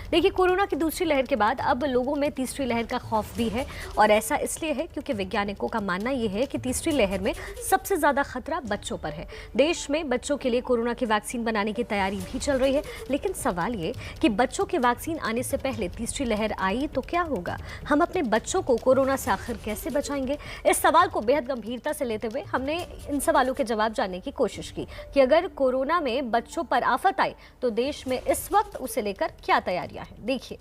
देखिए, कोरोना की दूसरी लहर के बाद अब लोगों में तीसरी लहर का खौफ भी है और ऐसा इसलिए है क्योंकि वैज्ञानिकों का मानना यह है कि तीसरी लहर में सबसे ज्यादा खतरा बच्चों पर है। देश में बच्चों के लिए कोरोना की वैक्सीन बनाने की तैयारी भी चल रही है, लेकिन सवाल ये कि बच्चों की वैक्सीन आने से पहले तीसरी लहर आई तो क्या होगा? हम अपने बच्चों को कोरोना से आखिर कैसे बचाएंगे? इस सवाल को बेहद गंभीरता से लेते हुए हमने इन सवालों के जवाब जानने की कोशिश की कि अगर कोरोना में बच्चों पर आफत आए तो देश में इस वक्त उसे लेकर क्या तैयारियां हैं। देखिए,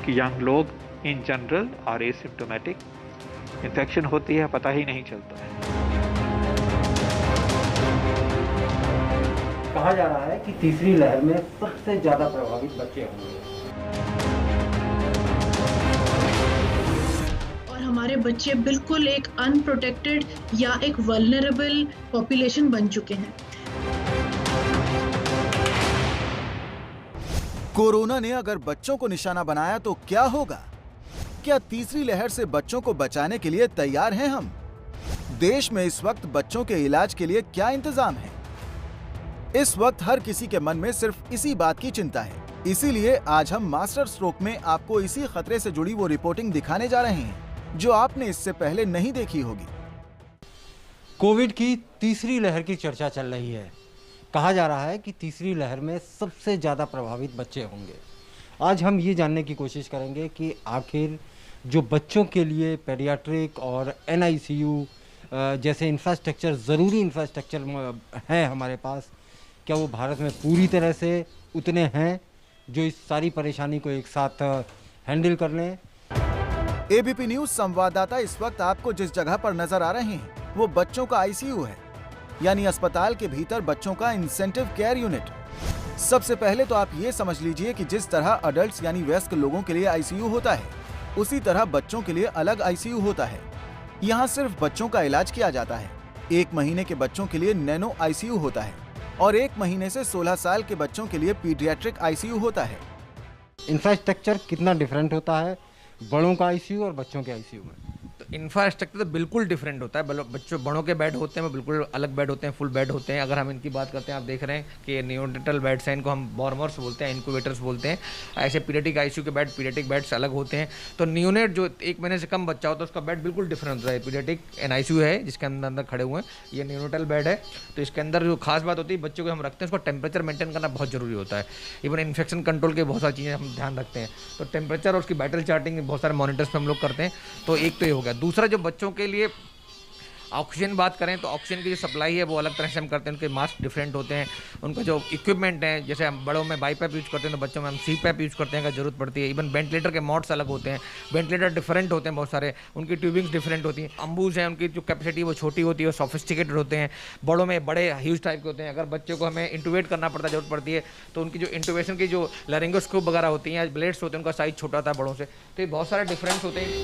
कि यंग लोग इन जनरल और एसिम्प्टोमेटिक, इन्फेक्शन होती है पता ही नहीं चलता है। कहा जा रहा है कि तीसरी लहर में सबसे ज्यादा प्रभावित बच्चे होंगे और हमारे बच्चे बिल्कुल एक अनप्रोटेक्टेड या एक वल्नरेबल पॉपुलेशन बन चुके हैं। कोरोना ने अगर बच्चों को निशाना बनाया तो क्या होगा? क्या तीसरी लहर से बच्चों को बचाने के लिए तैयार हैं हम? देश में इस वक्त बच्चों के इलाज के लिए क्या इंतजाम है? इस वक्त हर किसी के मन में सिर्फ इसी बात की चिंता है। इसीलिए आज हम मास्टर स्ट्रोक में आपको इसी खतरे से जुड़ी वो रिपोर्टिंग दिखाने जा रहे हैं जो आपने इससे पहले नहीं देखी होगी। कोविड की तीसरी लहर की चर्चा चल रही है। कहा जा रहा है कि तीसरी लहर में सबसे ज़्यादा प्रभावित बच्चे होंगे। आज हम ये जानने की कोशिश करेंगे कि आखिर जो बच्चों के लिए पेडियाट्रिक और NICU जैसे इंफ्रास्ट्रक्चर, ज़रूरी इंफ्रास्ट्रक्चर हैं हमारे पास, क्या वो भारत में पूरी तरह से उतने हैं जो इस सारी परेशानी को एक साथ हैंडल कर लें? ABP न्यूज संवाददाता इस वक्त आपको जिस जगह पर नजर आ रहे हैं वो बच्चों का ICU है, यानी अस्पताल के भीतर बच्चों का इंसेंटिव केयर यूनिट। सबसे पहले तो आप ये समझ लीजिए कि जिस तरह अडल्ट्स यानी वयस्क लोगों के लिए ICU होता है, उसी तरह बच्चों के लिए अलग ICU होता है। यहाँ सिर्फ बच्चों का इलाज किया जाता है। 1 महीने के बच्चों के लिए नैनो ICU होता है और 1 महीने से 16 साल के बच्चों के लिए पीडियाट्रिक ICU होता है। इंफ्रास्ट्रक्चर कितना डिफरेंट होता है बड़ों का ICU और बच्चों के ICU में? तो इंफ्रास्ट्रक्चर तो बिल्कुल डिफरेंट होता है। बच्चों बड़ों के बेड होते हैं वो बिल्कुल अलग बेड होते हैं, फुल बेड होते हैं। अगर हम इनकी बात करते हैं, आप देख रहे हैं कि ये नियोनेटल बेड्स हैं, इनको हम बॉर्मर्स बोलते हैं, इंक्यूबेटर्स बोलते हैं। ऐसे पीडियाट्रिक ICU के बेड, पीडियाट्रिक बेड्स अलग होते हैं। तो नियोनेट जो 1 महीने से कम बच्चा होता है उसका बेड बिल्कुल डिफरेंट होता है। पीडियाट्रिक NICU है जिसके अंदर खड़े हुए हैं, ये नियोनेटल बेड है। तो इसके अंदर जो खास बात होती है, बच्चों को हम रखते हैं उसको टेम्परेचर मेंटेन करना बहुत जरूरी होता है। इवन इन्फेक्शन कंट्रोल के बहुत सारी चीज़ें हम ध्यान रखते हैं। तो टेम्परेचर और उसकी बैटल चार्टिंग बहुत सारे मॉनिटर्स पे हम लोग करते हैं। तो एक तो ये हो गया। दूसरा, जो बच्चों के लिए ऑक्सीजन बात करें तो ऑक्सीजन की जो सप्लाई है वो अलग तरह से हम करते हैं। उनके मास्क डिफरेंट होते हैं, उनका जो इक्विपमेंट है, जैसे हम बड़ों में बाईपैप यूज़ करते हैं तो बच्चों में हम CPAP यूज़ करते हैं अगर जरूरत पड़ती है। इवन वेंटिलेटर के मॉड्स अलग होते हैं, वेंटिलेटर डिफरेंट होते हैं बहुत सारे, उनकी ट्यूबिंग्स डिफरेंट होती हैं। अम्बूज हैं, उनकी जो कैपेसिटी वो छोटी होती है, वो सोफिस्टिकेटेड होते हैं। बड़ों में बड़े ह्यूज टाइप के होते हैं। अगर बच्चों को हमें इंटूबेट करना पड़ता है, जरूरत पड़ती है, तो उनकी जो इंटूबेशन की जो लैरिंगोस्कोप वगैरह होती हैं या ब्लेड्स होते हैं, उनका साइज छोटा होता है बड़ों से। तो ये बहुत सारे डिफरेंस होते हैं।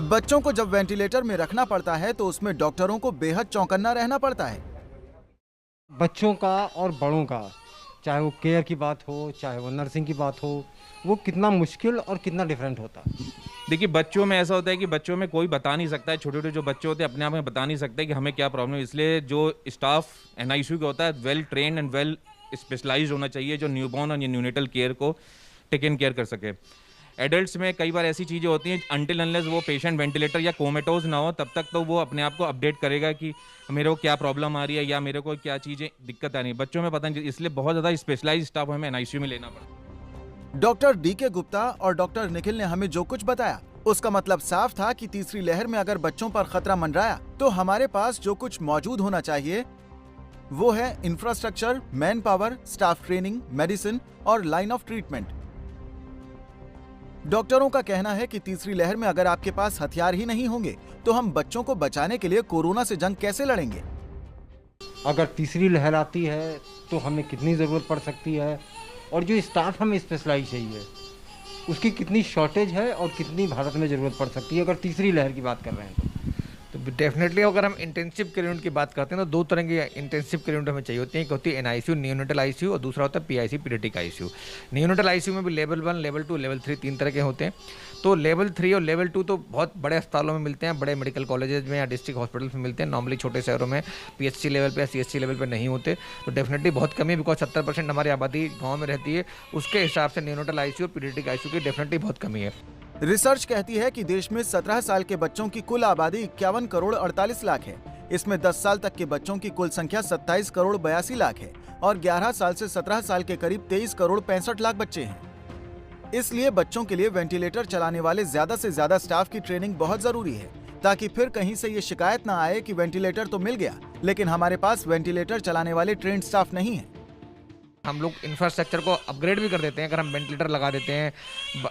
बच्चों को जब वेंटिलेटर में रखना पड़ता है तो उसमें डॉक्टरों को बेहद चौकन्ना रहना पड़ता है। बच्चों का और बड़ों का, चाहे वो केयर की बात हो, चाहे वो नर्सिंग की बात हो, वो कितना मुश्किल और कितना डिफरेंट होता है? देखिए, बच्चों में ऐसा होता है कि बच्चों में कोई बता नहीं सकता है। छोटे छोटे जो बच्चे होते हैं अपने आप में बता नहीं सकते कि हमें क्या प्रॉब्लम है। इसलिए जो स्टाफ NICU का होता है well train and well specialised होना चाहिए, जो न्यूबॉर्न और न्यूनेटल केयर को टेकन केयर कर सके। एडल्ट्स में कई बार ऐसी चीज़ें होती हैं, अनटिल अनलेस वो पेशेंट वेंटिलेटर या कोमेटोज ना हो तब तक तो वो अपने आप को अपडेट करेगा कि मेरे को क्या प्रॉब्लम आ रही है या मेरे को क्या चीज़ें दिक्कत आ रही है। बच्चों में पता नहीं, इसलिए बहुत ज़्यादा स्पेशलाइज्ड स्टाफ हमें NICU में लेना पड़ता। डॉक्टर DK गुप्ता और डॉक्टर निखिल ने हमें जो कुछ बताया उसका मतलब साफ था कि तीसरी लहर में अगर बच्चों पर खतरा मंडराया तो हमारे पास जो कुछ मौजूद होना चाहिए वो है infrastructure, man power, staff training, medicine और लाइन ऑफ ट्रीटमेंट। डॉक्टरों का कहना है कि तीसरी लहर में अगर आपके पास हथियार ही नहीं होंगे तो हम बच्चों को बचाने के लिए कोरोना से जंग कैसे लड़ेंगे? अगर तीसरी लहर आती है तो हमें कितनी ज़रूरत पड़ सकती है, और जो स्टाफ हमें स्पेशलाइज चाहिए उसकी कितनी शॉर्टेज है और कितनी भारत में ज़रूरत पड़ सकती है अगर तीसरी लहर की बात कर रहे हैं तो? तो डेफिनेटली अगर हम इंटेंसिव केयर यूनिट की बात करते हैं तो दो तरह की इंटेंसिव केयर यूनिट हमें चाहिए होती है। एक होती है NICU नियोनेटल ICU और दूसरा होता है PIC paediatric ICU। Neonatal ICU में भी लेवल 1, लेवल 2, लेवल 3 तीन तरह के होते हैं। तो लेवल 3 और लेवल 2 तो बहुत बड़े अस्पतालों में मिलते हैं, बड़े मेडिकल कॉलेजेस में या डिस्ट्रिक्ट हॉस्पिटल्स में मिलते हैं। नॉर्मली छोटे शहरों में PHC लेवल पे या CHC लेवल पे नहीं होते। तो डेफिनेटली बहुत कमी है, बिकॉज 70% हमारी आबादी गाँव में रहती है। उसके हिसाब से नियोनेटल ICU और पीडियाट्रिक ICU की डेफिनेटली बहुत कमी है। रिसर्च कहती है कि देश में 17 साल के बच्चों की कुल आबादी 51 करोड़ 48 लाख है। इसमें 10 साल तक के बच्चों की कुल संख्या 27 करोड़ 82 लाख है और 11 साल से 17 साल के करीब 23 करोड़ 65 लाख बच्चे हैं। इसलिए बच्चों के लिए वेंटिलेटर चलाने वाले ज्यादा से ज्यादा स्टाफ की ट्रेनिंग बहुत जरूरी है, ताकि फिर कहीं से ये शिकायत न आए कि वेंटिलेटर तो मिल गया लेकिन हमारे पास वेंटिलेटर चलाने वाले ट्रेंड स्टाफ नहीं है। हम लोग इंफ्रास्ट्रक्चर को अपग्रेड भी कर देते हैं, अगर हम वेंटिलेटर लगा देते हैं,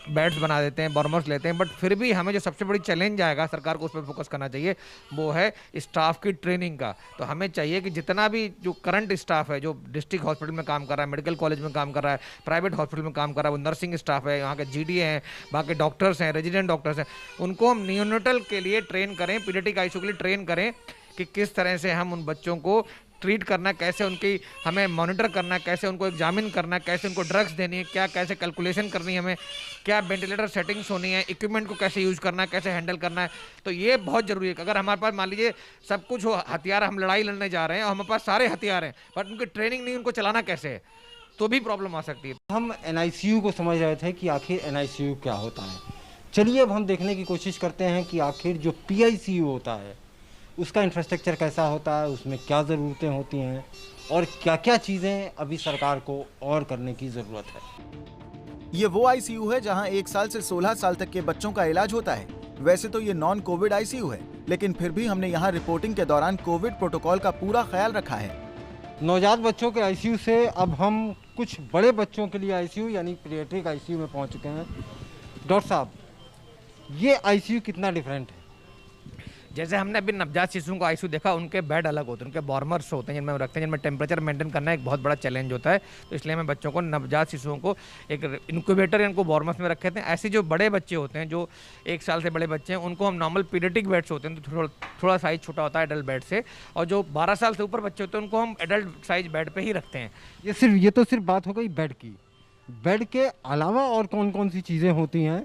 बेड्स बना देते हैं, बॉर्मर्स लेते हैं, बट फिर भी हमें जो सबसे बड़ी चैलेंज आएगा, सरकार को उस पर फोकस करना चाहिए, वो है स्टाफ की ट्रेनिंग का। तो हमें चाहिए कि जितना भी जो करंट स्टाफ है, जो डिस्ट्रिक्ट हॉस्पिटल में काम कर रहा है, मेडिकल कॉलेज में काम कर रहा है, प्राइवेट हॉस्पिटल में काम कर रहा है, वो नर्सिंग स्टाफ है, यहाँ के GDA हैं, बाकी डॉक्टर्स हैं, रेजिडेंट डॉक्टर्स हैं, उनको हम नियोनेटल के लिए ट्रेन करें, पीडियाट्रिक ICU के लिए ट्रेन करें कि किस तरह से हम उन बच्चों को ट्रीट करना, कैसे उनकी हमें मॉनिटर करना, कैसे उनको एग्जामिन करना, कैसे उनको ड्रग्स देनी है, क्या कैसे कैलकुलेशन करनी है, हमें क्या वेंटिलेटर सेटिंग्स होनी है, इक्विपमेंट को कैसे यूज़ करना है, कैसे हैंडल करना है। तो ये बहुत ज़रूरी है। अगर हमारे पास मान लीजिए सब कुछ हो, हथियार, हम लड़ाई लड़ने जा रहे हैं और हमारे पास सारे हथियार हैं, बट उनकी ट्रेनिंग नहीं, उनको चलाना कैसे है, तो भी प्रॉब्लम आ सकती है। हम NICU को समझ रहे थे कि आखिर NICU क्या होता है। चलिए अब हम देखने की कोशिश करते हैं कि आखिर जो PICU होता है उसका इंफ्रास्ट्रक्चर कैसा होता है, उसमें क्या ज़रूरतें होती हैं और क्या क्या चीज़ें अभी सरकार को और करने की ज़रूरत है। ये वो ICU है जहां 1 साल से 16 साल तक के बच्चों का इलाज होता है। वैसे तो ये नॉन कोविड ICU है, लेकिन फिर भी हमने यहाँ रिपोर्टिंग के दौरान कोविड प्रोटोकॉल का पूरा ख्याल रखा है। नवजात बच्चों के ICU से अब हम कुछ बड़े बच्चों के लिए ICU यानी पीडियाट्रिक ICU में पहुँच चुके हैं। डॉक्टर साहब, ये ICU कितना डिफरेंट है? जैसे हमने अभी नवजात शिशुओं को ICU देखा, उनके बेड अलग होते हैं, उनके बॉर्मर्स होते हैं जिनमें हम रखते हैं, जिनमें टेम्परेचर मेंटेन करना एक बहुत बड़ा चैलेंज होता है। तो इसलिए हमें बच्चों को, नवजात शिशुओं को एक इनक्यूबेटर या उनको बॉर्मर्स में रखे थे। ऐसे जो बड़े बच्चे होते हैं, जो 1 साल से बड़े बच्चे हैं, उनको हम नॉर्मल पीडियाट्रिक बेड्स होते हैं, तो थोड़ा साइज छोटा होता है एडल्ट बेड से, और जो 12 साल से ऊपर बच्चे होते हैं उनको हम एडल्ट साइज बेड पर ही रखते हैं। ये तो सिर्फ बात हो गई बेड की। बेड के अलावा और कौन कौन सी चीज़ें होती हैं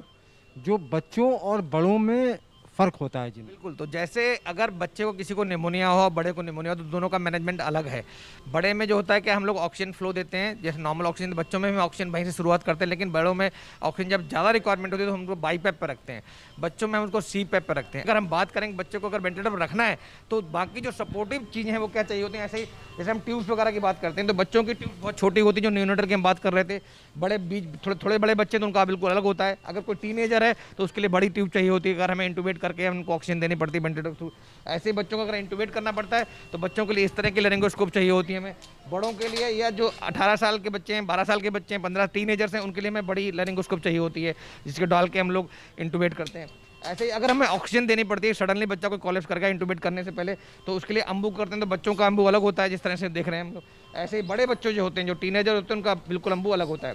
जो बच्चों और बड़ों में फ़र्क होता है? जी बिल्कुल। तो जैसे अगर बच्चे को किसी को निमोनिया हो, बड़े को निमोनिया हो, तो दोनों का मैनेजमेंट अलग है। बड़े में जो होता है कि हम लोग ऑक्सीजन फ्लो देते हैं, जैसे नॉर्मल ऑक्सीजन, बच्चों में हम ऑक्सीजन वहीं से शुरुआत करते हैं, लेकिन बड़ों में ऑक्सीजन जब ज़्यादा रिक्वायरमेंट होती है तो हम उसको BiPAP पर रखते हैं, बच्चों में हम उसको CPAP पर रखते हैं। अगर हम बात करेंगे बच्चे को अगर वेंटिलेटर पर रखना है तो बाकी जो सपोर्टिव चीज़ें हैं वो क्या चाहिए होती हैं। ऐसे ही जैसे हम ट्यूब्स वगैरह की बात करते हैं तो बच्चों की ट्यूब बहुत छोटी होती है, जो नियोनेटर की हम बात कर रहे थे। बड़े बीच थोड़े बड़े बच्चे तो उनका बिल्कुल अलग होता है। अगर कोई टीनेजर है तो उसके लिए बड़ी ट्यूब चाहिए होती है, अगर हमें इंटूबेट करके उनको ऑक्सीजन देनी पड़ती है वेंटिलेटर थ्रू। ऐसे बच्चों को अगर इंटूबेट करना पड़ता है तो बच्चों के लिए इस तरह की लेरिंगोस्कोप चाहिए होती है हमें। बड़ों के लिए या जो 18 साल के बच्चे हैं, 12 साल के बच्चे हैं, 15 टीनेजर्स हैं, उनके लिए हमें बड़ी लेरिंगोस्कोप चाहिए होती है, जिसके डाल के हम लोग इंटूबेट करते हैं। ऐसे ही अगर हमें ऑक्सीजन देनी पड़ती है, सडनली बच्चा कोई कोलैप्स कर गया इंटूबेट करने से पहले, तो उसके लिए अम्बू करते हैं, तो बच्चों का अम्बू अलग होता है, जिस तरह से देख रहे हैं हम लोग। ऐसे ही बड़े बच्चों जो होते हैं, जो टीनेजर होते हैं, उनका बिल्कुल अम्बू अलग होता है।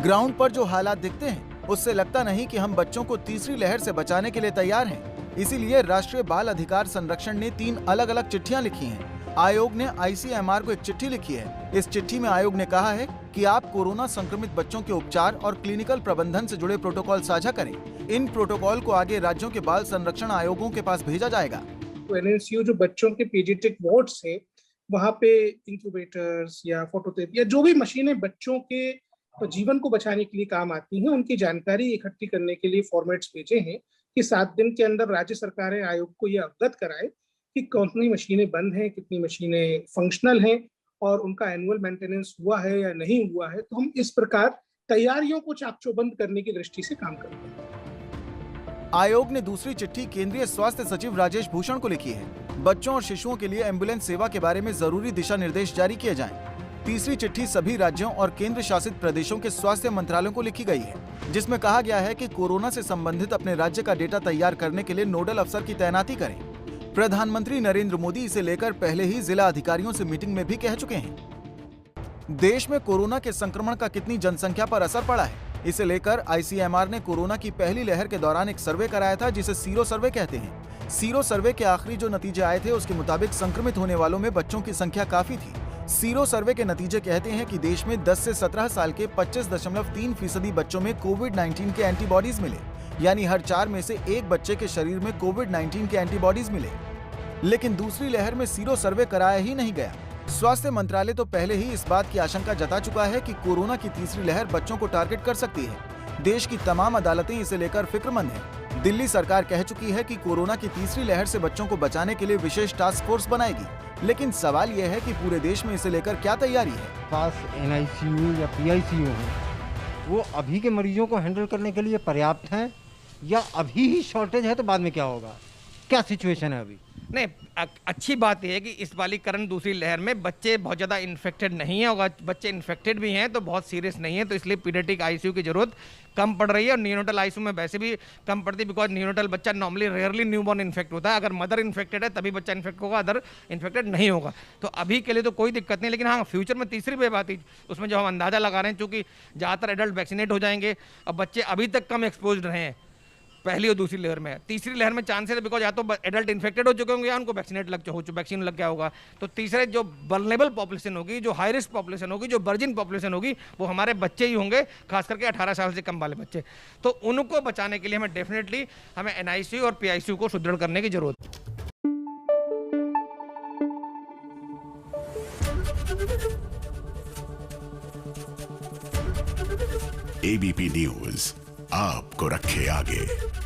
ग्राउंड पर जो हालात दिखते हैं उससे लगता नहीं कि हम बच्चों को तीसरी लहर से बचाने के लिए तैयार हैं। इसीलिए राष्ट्रीय बाल अधिकार संरक्षण ने 3 अलग अलग चिट्ठियां लिखी हैं। आयोग ने ICMR को एक चिट्ठी लिखी है। इस चिट्ठी में आयोग ने कहा है कि आप कोरोना संक्रमित बच्चों के उपचार और क्लिनिकल प्रबंधन से जुड़े प्रोटोकॉल साझा करें। इन प्रोटोकॉल को आगे राज्यों के बाल संरक्षण आयोगों के पास भेजा जाएगा। NICU जो बच्चों के पीडियाट्रिक वार्ड्स है, वहाँ पे इंक्यूबेटर्स या फोटोथेरेपी या जो भी मशीनें बच्चों के जीवन को बचाने के लिए काम आती हैं, उनकी जानकारी इकट्ठी करने के लिए फॉर्मेट्स भेजे हैं कि 7 दिन के अंदर राज्य सरकारें आयोग को ये अवगत कराए कि कितनी मशीनें बंद हैं, कितनी मशीनें फंक्शनल हैं और उनका एनुअल मेंटेनेंस हुआ है या नहीं हुआ है। तो हम इस प्रकार तैयारियों को चाकचौबंद करने की दृष्टि से काम करते हैं। आयोग ने दूसरी चिट्ठी केंद्रीय स्वास्थ्य सचिव राजेश भूषण को लिखी है। बच्चों और शिशुओं के लिए एम्बुलेंस सेवा के बारे में जरूरी दिशा निर्देश जारी किए जाएं। तीसरी चिट्ठी सभी राज्यों और केंद्र शासित प्रदेशों के स्वास्थ्य मंत्रालयों को लिखी गई है, जिसमें कहा गया है कि कोरोना से संबंधित अपने राज्य का डेटा तैयार करने के लिए नोडल अफसर की तैनाती करें। प्रधानमंत्री नरेंद्र मोदी इसे लेकर पहले ही जिला अधिकारियों से मीटिंग में भी कह चुके हैं। देश में कोरोना के संक्रमण का कितनी जनसंख्या पर असर पड़ा है, इसे लेकर आईसीएमआर ने कोरोना की पहली लहर के दौरान एक सर्वे कराया था जिसे सीरो सर्वे कहते हैं। सीरो सर्वे के आखिरी जो नतीजे आए थे उसके मुताबिक संक्रमित होने वालों में बच्चों की संख्या काफी थी। सीरो सर्वे के नतीजे कहते हैं कि देश में 10 से 17 साल के 25.3% बच्चों में कोविड-19 के एंटीबॉडीज मिले, यानी हर 4 में से एक बच्चे के शरीर में कोविड-19 के एंटीबॉडीज मिले। लेकिन दूसरी लहर में सीरो सर्वे कराया ही नहीं गया। स्वास्थ्य मंत्रालय तो पहले ही इस बात की आशंका जता चुका है कि कोरोना की तीसरी लहर बच्चों को टारगेट कर सकती है। देश की तमाम अदालतें इसे लेकर फिक्रमंद हैं। दिल्ली सरकार कह चुकी है कि कोरोना की तीसरी लहर से बच्चों को बचाने के लिए विशेष टास्क फोर्स बनाएगी। लेकिन सवाल यह है कि पूरे देश में इसे लेकर क्या तैयारी है। पास NICU या PICU हो, वो अभी के मरीजों को हैंडल करने के लिए पर्याप्त हैं या अभी ही शॉर्टेज है तो बाद में क्या होगा, क्या सिचुएशन है अभी? नहीं, अच्छी बात यह है कि इस वाली करंट दूसरी लहर में बच्चे बहुत ज़्यादा इन्फेक्टेड नहीं है, और बच्चे इन्फेक्टेड भी हैं तो बहुत सीरियस नहीं है, तो इसलिए पीडियाट्रिक आईसीयू की जरूरत कम पड़ रही है। और नियोनेटल आईसीयू में वैसे भी कम पड़ती है, बिकॉज नियोनेटल बच्चा नॉर्मली रेयरली न्यूबॉर्न इन्फेक्ट होता है। अगर मदर इन्फेक्टेड है तभी बच्चा इन्फेक्ट होगा, अदर इन्फेक्टेड नहीं होगा। तो अभी के लिए तो कोई दिक्कत नहीं, लेकिन हाँ फ्यूचर में तीसरी वेव आती, उसमें जो हम अंदाजा लगा रहे हैं, चूँकि ज़्यादातर एडल्ट वैक्सीनेट हो जाएंगे और बच्चे अभी तक कम एक्सपोज रहे हैं पहली और दूसरी लहर में। तीसरी लहर में चांसेस है बिकॉज या तो एडल्ट इन्फेक्टेड हो चुके होंगे या उनको वैक्सीन लग गया होगा। तो तीसरे जो वल्नरेबल पॉपुलेशन होगी, जो हाई रिस्क पॉपुलेशन होगी, जो वर्जिन पॉपुलेशन होगी, वो हमारे बच्चे ही होंगे, खास करके 18 साल से कम वाले बच्चे। तो उनको बचाने के लिए हमें डेफिनेटली हमें NICU और PICU को सुदृढ़ करने की जरूरत है। ABP न्यूज आपको रखे आगे।